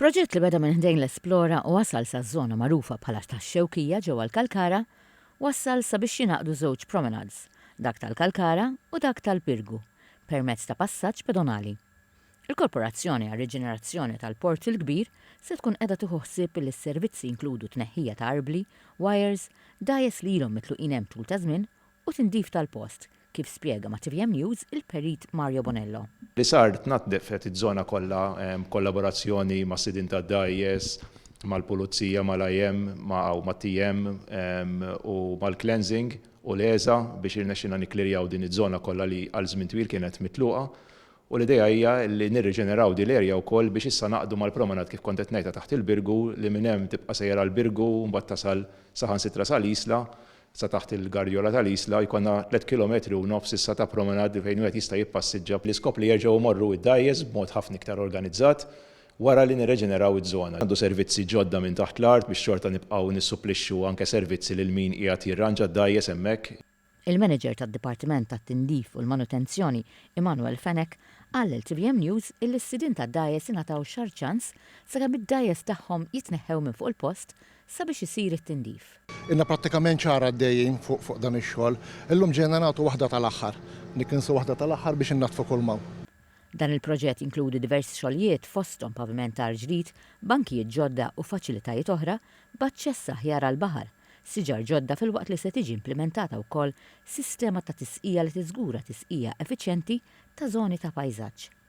Proġett li beda minn ħdejn l-Esplora u wasal sa' żona magħrufa bħala tax-Xewkija ġewwa l-Kalkara, wassal sabiex jinaqdu żewġ promenades, dak tal-Kalkara u dak tal-Pirgu, permezz ta' passaġġ pedonali. Il-Korporazzjoni għar-Riġenerazzjoni tal-Port il-Kbir se tkun qiegħda tieħu ħsieb li s-servizzi jinkludu tneħħija ta' arbli, wires, dajes li ilhom mitluqin hemm tul ta' żmien u tindif tal-post, kif spjega ma' TVM News il-Perit Mario Bonello. Li sar tnaddefet iż-żona kollha kollaborazzjoni ma' sidin ta' dajes, mal-pulizija, mal-IM, ma' TM u mal-cleansing u l-ESA biex irnexxina niklirjaw din iż-żona kollha li għal żmien twil kienet mitluqa. U l-idea hija li nirriġeneraw din l-erja wkoll biex issa naqdu mal-promenad kif kont qed ngħidha taħt il-Birgu li minn hemm tibqa' sejjer l-Birgu u mbagħad tasal saħansitra sal-Isla sa taħt il-Gardjola tal-Isla jkollna 3 km u nofs issa ta' promenad fejn wieħed jista' jippassiġġa bl-iskop li jerġgħu morru id-dajjes b'mod ħafna iktar organizzat wara li nirreġeneraw iż-żona. Għandu servizzi ġodda minn taħt l-art biex xorta nibqgħu nissupplixxu anke servizzi lil min qiegħed jirranġa d-dajjes hemmhekk. Il-Manager tad-Dipartiment tat-Tindif u l-Manutenzjoni Emanuel Fenek qal l-TVM News illi s-sidin tad-dajes ingħataw xahar ċans sakemm id-dajes tagħhom jitneħħew minn fuq il-post sabiex isir it-tindif. Inna prattikament ċara għaddejjin fuq dan ix-xogħol, illum ġejna nagħtu waħda tal-aħħar. Nikkinsu waħda tal-aħħar biex innatfu kull maw. Dan il-proġett inkludi diversi xogħlijiet fosthom pavimentar ġdid, bankijiet ġodda u faċilitajiet oħra b'aċċess aħjar għall-baħar, siġar ġodda fil-waqt li se tiġi implementata wkoll sistema ta' tisqija li tiżgura tisqija effiċjenti ta' żoni ta' pajżaġġ.